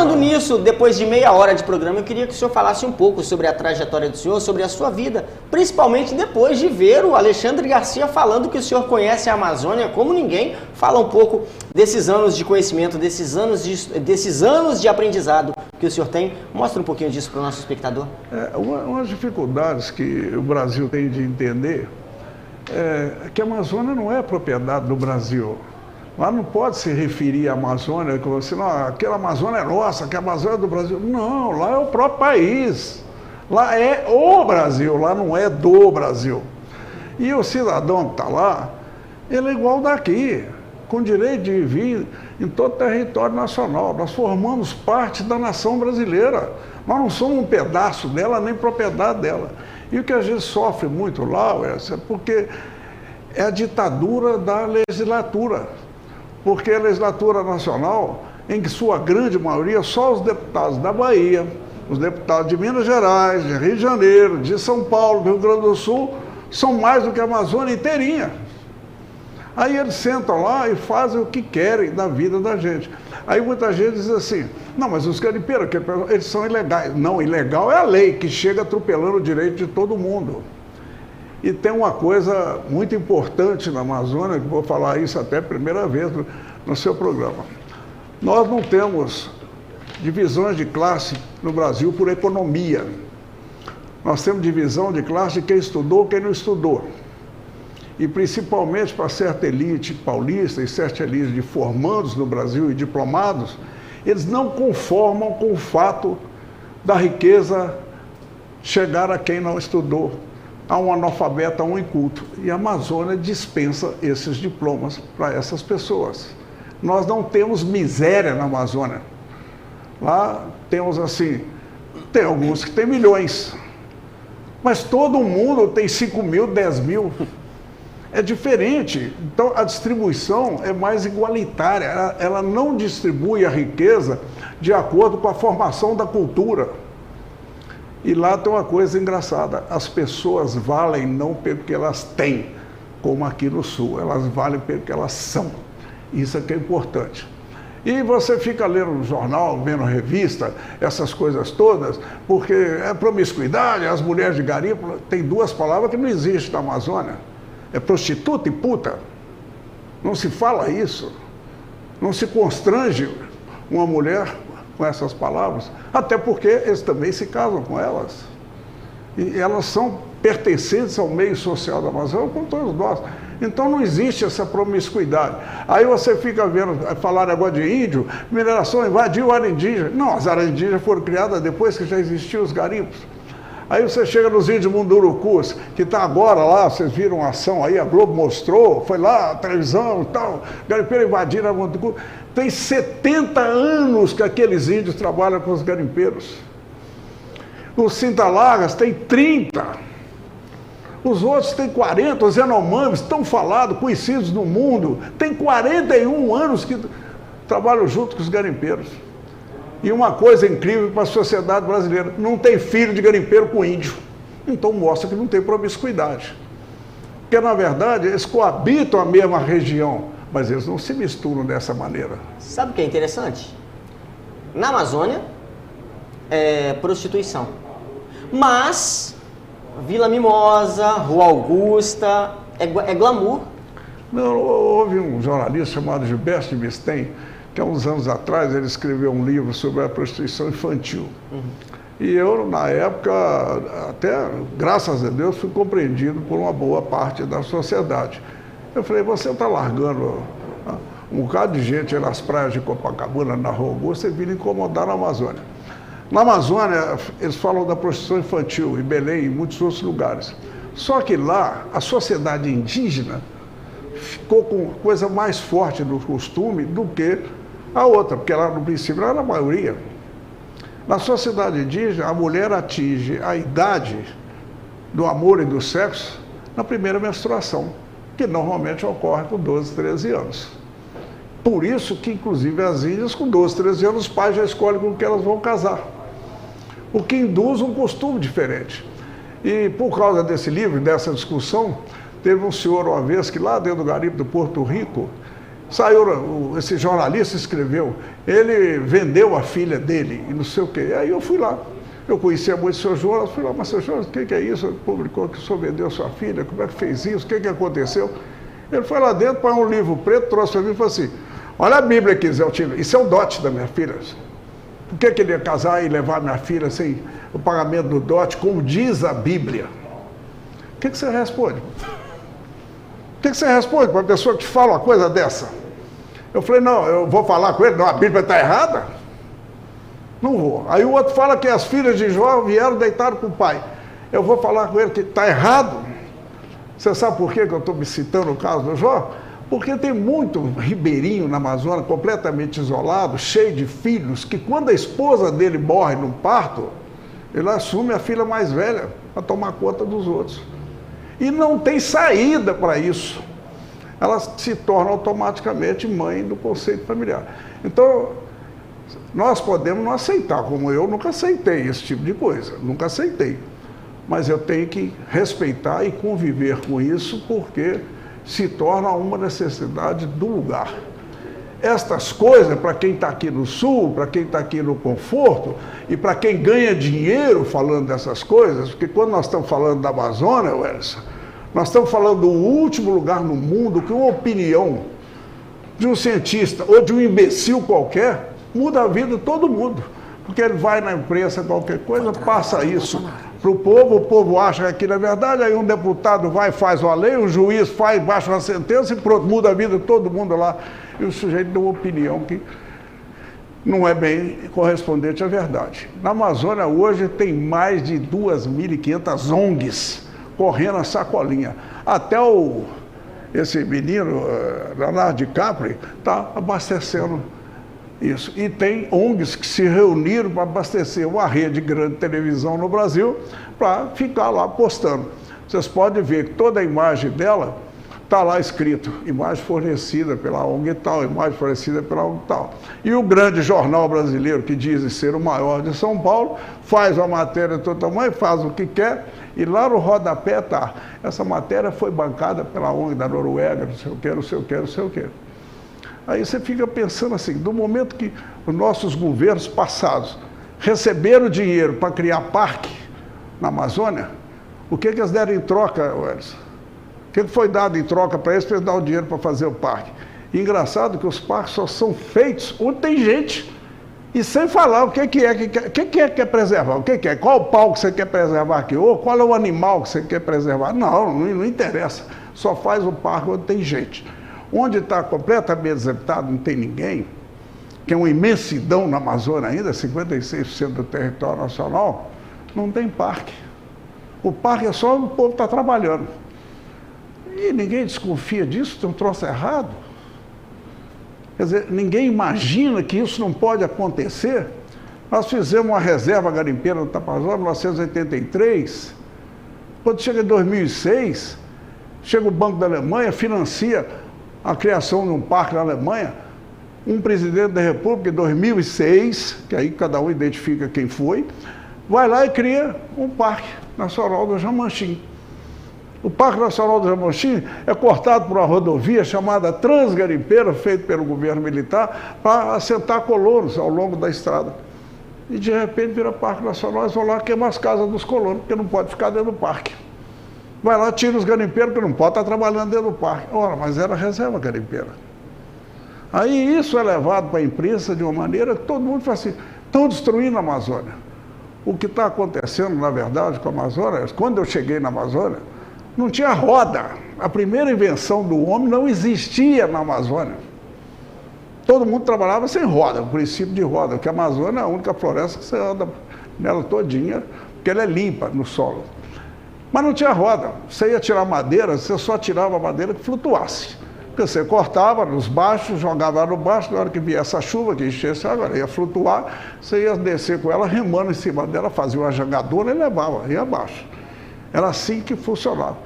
Falando nisso, depois de meia hora de programa, eu queria que o senhor falasse um pouco sobre a trajetória do senhor, sobre a sua vida, principalmente depois de ver o Alexandre Garcia falando que o senhor conhece a Amazônia como ninguém. Fala um pouco desses anos de conhecimento, desses anos de aprendizado que o senhor tem. Mostra um pouquinho disso para o nosso espectador. Umas dificuldades que o Brasil tem de entender é que a Amazônia não é propriedade do Brasil. Lá não pode se referir à Amazônia como assim, não, aquela Amazônia é nossa, aquela Amazônia é do Brasil. Não, lá é o próprio país. Lá é o Brasil, lá não é do Brasil. E o cidadão que está lá, ele é igual daqui, com direito de vir em todo o território nacional. Nós formamos parte da nação brasileira. Nós não somos um pedaço dela, nem propriedade dela. E o que a gente sofre muito lá, é porque é a ditadura da legislatura. Porque a legislatura nacional, em que sua grande maioria, só os deputados da Bahia, os deputados de Minas Gerais, de Rio de Janeiro, de São Paulo, do Rio Grande do Sul, são mais do que a Amazônia inteirinha. Aí eles sentam lá e fazem o que querem da vida da gente. Aí muita gente diz assim, não, mas os garimpeiros, eles são ilegais. Não, ilegal é a lei, que chega atropelando o direito de todo mundo. E tem uma coisa muito importante na Amazônia, que vou falar isso até a primeira vez no seu programa. Nós não temos divisões de classe no Brasil por economia. Nós temos divisão de classe de quem estudou e quem não estudou. E principalmente para certa elite paulista e certa elite de formandos no Brasil e diplomados, eles não conformam com o fato da riqueza chegar a quem não estudou, a um analfabeto, a um inculto. E a Amazônia dispensa esses diplomas para essas pessoas. Nós não temos miséria na Amazônia. Lá temos assim, tem alguns que têm milhões, mas todo mundo tem 5 mil, 10 mil. É diferente. Então a distribuição é mais igualitária. Ela não distribui a riqueza de acordo com a formação da cultura. E lá tem uma coisa engraçada, as pessoas valem não pelo que elas têm, como aqui no Sul, elas valem pelo que elas são. Isso é que é importante. E você fica lendo no jornal, vendo revista, essas coisas todas, porque é promiscuidade, as mulheres de garimpo, tem duas palavras que não existem na Amazônia, é prostituta e puta. Não se fala isso, não se constrange uma mulher com essas palavras, até porque eles também se casam com elas. E elas são pertencentes ao meio social da Amazônia, como todos nós. Então não existe essa promiscuidade. Aí você fica vendo, falar negócio de índio, mineração invadiu a área indígena. Não, as áreas indígenas foram criadas depois que já existiam os garimpos. Aí você chega nos índios mundurucus, que está agora lá, vocês viram a ação aí, a Globo mostrou, foi lá, a televisão e tal, garimpeiros invadiram a Munduruku. Tem 70 anos que aqueles índios trabalham com os garimpeiros. Os Cintalagas têm 30. Os outros têm 40, os Yanomamis, tão falados, conhecidos no mundo, tem 41 anos que trabalham junto com os garimpeiros. E uma coisa incrível para a sociedade brasileira, não tem filho de garimpeiro com índio. Então mostra que não tem promiscuidade. Porque, na verdade, eles coabitam a mesma região, mas eles não se misturam dessa maneira. Sabe o que é interessante? Na Amazônia, é prostituição. Mas, Vila Mimosa, Rua Augusta, é glamour. Não, houve um jornalista chamado Gilberto de Mistem, que há uns anos atrás ele escreveu um livro sobre a prostituição infantil. E eu, na época, até, graças a Deus, fui compreendido por uma boa parte da sociedade. Eu falei, você está largando um bocado de gente nas praias de Copacabana, na Rua Augusta, e vindo incomodar na Amazônia. Na Amazônia, eles falam da prostituição infantil, em Belém e em muitos outros lugares. Só que lá, a sociedade indígena ficou com coisa mais forte do costume do que a outra, porque lá no princípio era a maioria. Na sociedade indígena, a mulher atinge a idade do amor e do sexo na primeira menstruação, que normalmente ocorre com 12, 13 anos. Por isso que, inclusive, as índias, com 12, 13 anos, os pais já escolhem com que elas vão casar. O que induz um costume diferente. E por causa desse livro, dessa discussão, teve um senhor uma vez que lá dentro do garimpo do Porto Rico, Saiu, esse jornalista escreveu, ele vendeu a filha dele e não sei o quê. Aí eu fui lá. Eu conhecia muito o senhor Jonas, fui lá, mas senhor Jonas, o que é isso? Ele publicou que o senhor vendeu sua filha, como é que fez isso? O que aconteceu? Ele foi lá dentro, pôs um livro preto, trouxe para mim e falou assim, olha a Bíblia aqui, Zé Altino, isso é o dote da minha filha. Por que ele ia casar e levar minha filha sem o pagamento do dote, como diz a Bíblia? O que você responde? O que você responde para uma pessoa que fala uma coisa dessa? Eu falei, não, eu vou falar com ele, não, a Bíblia está errada? Não vou. Aí o outro fala que as filhas de Jó vieram deitar com o pai. Eu vou falar com ele que está errado? Você sabe por que eu estou me citando o caso do Jó? Porque tem muito ribeirinho na Amazônia, completamente isolado, cheio de filhos, que quando a esposa dele morre num parto, ele assume a filha mais velha para tomar conta dos outros. E não tem saída para isso. Ela se torna automaticamente mãe do conceito familiar. Então, nós podemos não aceitar, como eu nunca aceitei esse tipo de coisa, nunca aceitei. Mas eu tenho que respeitar e conviver com isso, porque se torna uma necessidade do lugar. Estas coisas, para quem está aqui no Sul, para quem está aqui no conforto, e para quem ganha dinheiro falando dessas coisas, porque quando nós estamos falando da Amazônia, Wellington, nós estamos falando do último lugar no mundo que uma opinião de um cientista ou de um imbecil qualquer muda a vida de todo mundo. Porque ele vai na imprensa, qualquer coisa, passa isso para o povo acha que aquilo é verdade, aí um deputado vai e faz uma lei, um juiz faz, baixa uma sentença e pronto, muda a vida de todo mundo lá. E o sujeito deu uma opinião que não é bem correspondente à verdade. Na Amazônia hoje tem mais de 2.500 ONGs correndo a sacolinha. Até esse menino, Leonardo DiCaprio, está abastecendo isso. E tem ONGs que se reuniram para abastecer uma rede grande de televisão no Brasil para ficar lá postando. Vocês podem ver que toda a imagem dela está lá escrito, imagem fornecida pela ONG tal, imagem fornecida pela ONG tal. E o grande jornal brasileiro, que diz ser o maior de São Paulo, faz uma matéria de todo tamanho, faz o que quer, e lá no rodapé está. Essa matéria foi bancada pela ONG da Noruega, não sei o que, não sei o que, não sei o que. Aí você fica pensando assim, do momento que os nossos governos passados receberam dinheiro para criar parque na Amazônia, o que eles deram em troca, Wellington? O que foi dado em troca para eles dar o dinheiro para fazer o parque? E engraçado que os parques só são feitos onde tem gente. E sem falar o que quer preservar, o que é, qual o pau que você quer preservar aqui, ou qual é o animal que você quer preservar. Não interessa, só faz o parque onde tem gente. Onde está completamente desabitado, não tem ninguém, que é uma imensidão na Amazônia ainda, 56% do território nacional, não tem parque. O parque é só onde o povo está trabalhando. E ninguém desconfia disso, tem um troço errado. Quer dizer, ninguém imagina que isso não pode acontecer. Nós fizemos uma reserva garimpeira no Tapajós em 1983. Quando chega em 2006, chega o Banco da Alemanha, financia a criação de um parque na Alemanha. Um presidente da República, em 2006, que aí cada um identifica quem foi, vai lá e cria um Parque Nacional do Jamanchim. O Parque Nacional do Jamanchim é cortado por uma rodovia chamada Transgarimpeira, feita pelo governo militar, para assentar colonos ao longo da estrada. E de repente vira Parque Nacional, eles vão lá queimar as casas dos colonos, porque não pode ficar dentro do parque. Vai lá, tira os garimpeiros, que não pode estar trabalhando dentro do parque. Ora, mas era reserva garimpeira. Aí isso é levado para a imprensa de uma maneira que todo mundo fala assim, estão destruindo a Amazônia. O que está acontecendo, na verdade, com a Amazônia, quando eu cheguei na Amazônia, não tinha roda. A primeira invenção do homem não existia na Amazônia. Todo mundo trabalhava sem roda, o princípio de roda, porque a Amazônia é a única floresta que você anda nela todinha, porque ela é limpa no solo. Mas não tinha roda. Você ia tirar madeira, você só tirava a madeira que flutuasse. Porque você cortava nos baixos, jogava no baixo, na hora que viesse a chuva, que enchesse a água, ela ia flutuar, você ia descer com ela, remando em cima dela, fazia uma jangadona e levava, ia abaixo. Era assim que funcionava.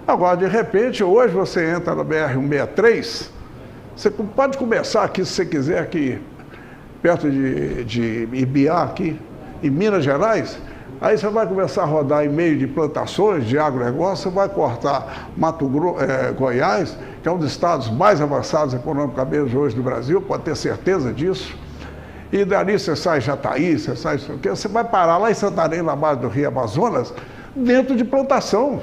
Agora, de repente, hoje você entra na BR-163, você pode começar aqui, se você quiser, aqui perto de Ibiá, aqui em Minas Gerais, Aí você vai começar a rodar em meio de plantações de agronegócio, você vai cortar Goiás, que é um dos estados mais avançados economicamente hoje do Brasil, pode ter certeza disso. E dali você sai Jataí, você sai isso aqui, você vai parar lá em Santarém, na base do Rio Amazonas, dentro de plantação.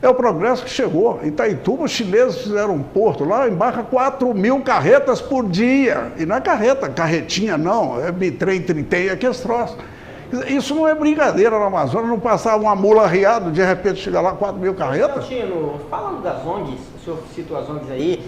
É o progresso que chegou. Em Itaituba, os chineses fizeram um porto lá, embarca 4.000 carretas por dia. E não é carretinha não, é bitrem, tritém, aqueles troços. Isso não é brincadeira na Amazônia, não passava uma mula arriada, de repente chega lá 4.000 carretas. Tino, falando das ONGs, o senhor citou as ONGs aí,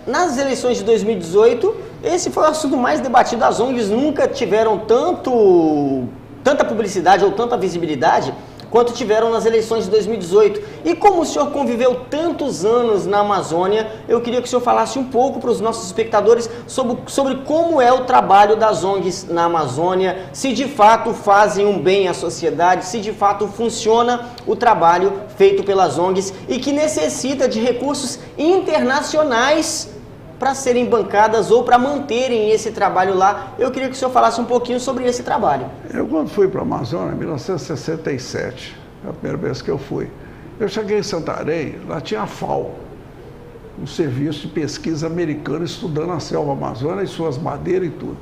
nas eleições de 2018, esse foi o assunto mais debatido. As ONGs nunca tiveram tanta publicidade ou tanta visibilidade quanto tiveram nas eleições de 2018. E como o senhor conviveu tantos anos na Amazônia, eu queria que o senhor falasse um pouco para os nossos espectadores sobre como é o trabalho das ONGs na Amazônia, se de fato fazem um bem à sociedade, se de fato funciona o trabalho feito pelas ONGs e que necessita de recursos internacionais para serem bancadas ou para manterem esse trabalho lá. Eu queria que o senhor falasse um pouquinho sobre esse trabalho. Eu, quando fui para a Amazônia, em 1967, a primeira vez que eu fui, eu cheguei em Santarém, lá tinha a FAO, um serviço de pesquisa americano estudando a selva amazônica e suas madeiras e tudo.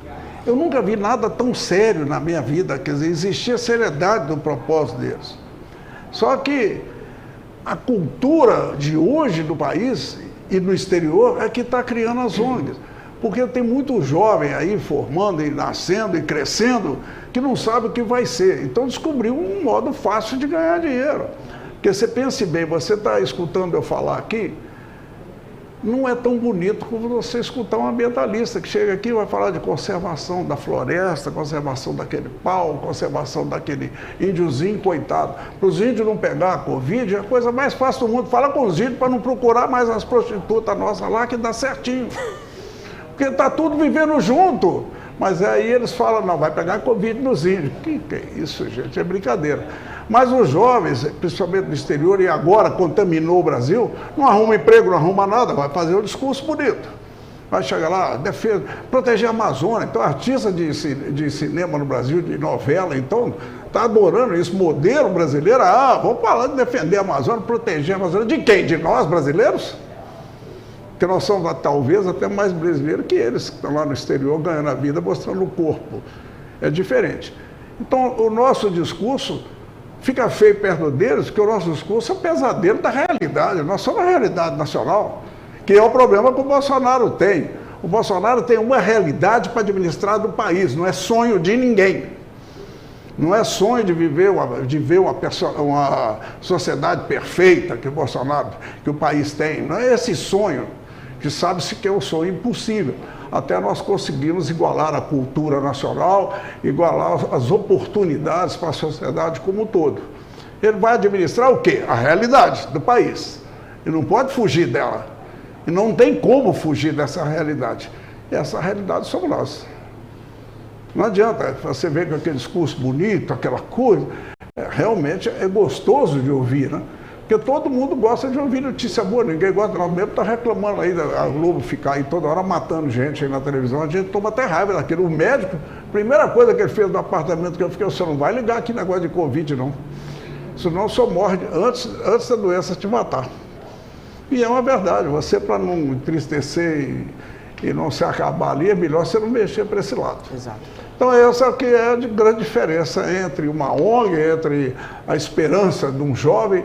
Eu nunca vi nada tão sério na minha vida, quer dizer, existia seriedade no propósito deles. Só que a cultura de hoje do país e no exterior é que está criando as ONGs. Porque tem muito jovem aí formando e nascendo e crescendo que não sabe o que vai ser. Então descobriu um modo fácil de ganhar dinheiro. Porque você pense bem, você está escutando eu falar aqui, não é tão bonito como você escutar um ambientalista que chega aqui e vai falar de conservação da floresta, conservação daquele pau, conservação daquele índiozinho, coitado. Para os índios não pegar a Covid, é a coisa mais fácil do mundo. Fala com os índios para não procurar mais as prostitutas nossas lá, que dá certinho. Porque está tudo vivendo junto. Mas aí eles falam, não, vai pegar a Covid nos índios. Que é isso, gente? É brincadeira. Mas os jovens, principalmente no exterior, e agora contaminou o Brasil, não arruma emprego, não arruma nada, vai fazer um discurso bonito. Vai chegar lá, defesa, proteger a Amazônia. Então, artista de cinema no Brasil, de novela, então, está adorando isso. Modelo brasileiro, vamos falar de defender a Amazônia, proteger a Amazônia. De quem? De nós, brasileiros? Porque nós somos, talvez, até mais brasileiros que eles, que estão lá no exterior ganhando a vida, mostrando o corpo. É diferente. Então, o nosso discurso fica feio perto deles, porque o nosso discurso é pesadelo da realidade. Nós somos a realidade nacional, que é o problema que o Bolsonaro tem. O Bolsonaro tem uma realidade para administrar do país, não é sonho de ninguém. Não é sonho de viver uma sociedade perfeita que o Bolsonaro, que o país tem. Não é esse sonho, que sabe-se que é um sonho impossível. Até nós conseguimos igualar a cultura nacional, igualar as oportunidades para a sociedade como um todo. Ele vai administrar o quê? A realidade do país. E não pode fugir dela. E não tem como fugir dessa realidade. E essa realidade somos nós. Não adianta você ver com aquele discurso bonito, aquela coisa, realmente é gostoso de ouvir, né? Porque todo mundo gosta de ouvir notícia boa, ninguém gosta, nós mesmo está reclamando aí da Globo ficar aí toda hora matando gente aí na televisão, a gente toma até raiva daquilo. O médico, primeira coisa que ele fez no apartamento que eu fiquei, você não vai ligar aqui negócio de Covid, não. Senão só morre antes da doença te matar. E é uma verdade, você para não entristecer e não se acabar ali, é melhor você não mexer para esse lado. Exato. Então essa que é a grande diferença entre uma ONG, entre a esperança de um jovem.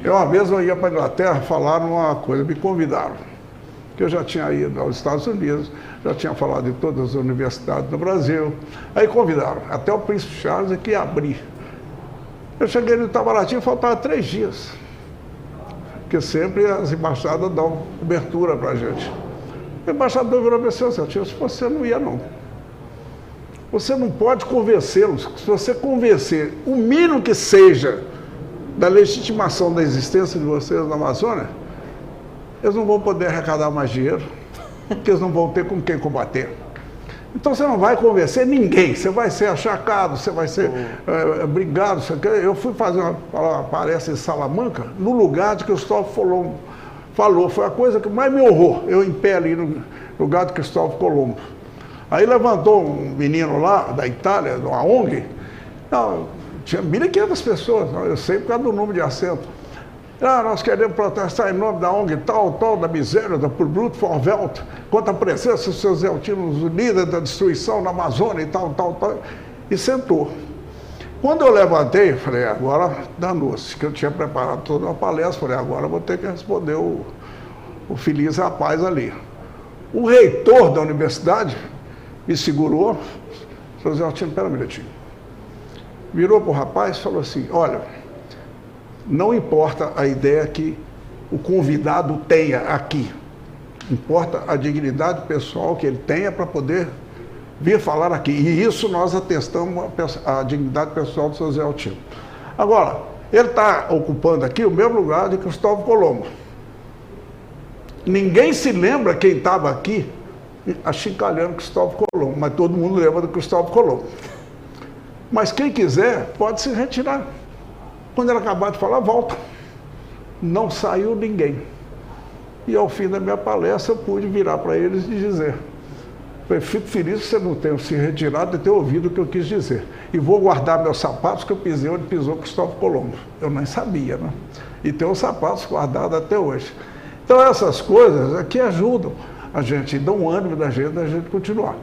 Eu uma vez eu ia para a Inglaterra falar uma coisa, me convidaram, que eu já tinha ido aos Estados Unidos, já tinha falado de todas as universidades no Brasil, aí convidaram, até o Príncipe Charles que ia abrir. Eu cheguei no Itamaraty e faltava 3 dias, porque sempre as embaixadas dão cobertura para a gente. O embaixador virou para mim, se você não ia não. Você não pode convencê-los. Se você convencer o mínimo que seja da legitimação da existência de vocês na Amazônia, eles não vão poder arrecadar mais dinheiro, porque eles não vão ter com quem combater. Então você não vai convencer ninguém, você vai ser achacado, você vai ser brigado. Eu fui fazer uma palestra em Salamanca, no lugar de Cristóvão falou, foi a coisa que mais me honrou, eu em pé ali no lugar de Cristóvão Colombo. Aí levantou um menino lá, da Itália, de uma ONG, Não, tinha 1.500 pessoas, eu sei por causa do número de assento. Nós queremos protestar em nome da ONG tal, da miséria, da Blut for Welt, contra a presença dos seus zeltinos unidos da destruição na Amazônia e tal. E sentou. Quando eu levantei, falei, agora danou-se, que eu tinha preparado toda uma palestra, falei, agora eu vou ter que responder o feliz rapaz ali. O reitor da universidade me segurou, falou, Zé Altino, pera um minutinho. Virou para o rapaz e falou assim, olha, não importa a ideia que o convidado tenha aqui, importa a dignidade pessoal que ele tenha para poder vir falar aqui. E isso nós atestamos a dignidade pessoal do seu Zé Altino. Agora, ele está ocupando aqui o mesmo lugar de Cristóvão Colombo. Ninguém se lembra quem estava aqui achincalhando Cristóvão Colombo, mas todo mundo lembra do Cristóvão Colombo. Mas quem quiser pode se retirar. Quando ele acabar de falar, volta. Não saiu ninguém. E ao fim da minha palestra eu pude virar para eles e dizer, fico feliz que você não tenha se retirado de ter ouvido o que eu quis dizer. E vou guardar meus sapatos que eu pisei onde pisou Cristóvão Colombo. Eu nem sabia, né? E tenho os sapatos guardados até hoje. Então essas coisas aqui ajudam a gente, dão um ânimo da gente continuar.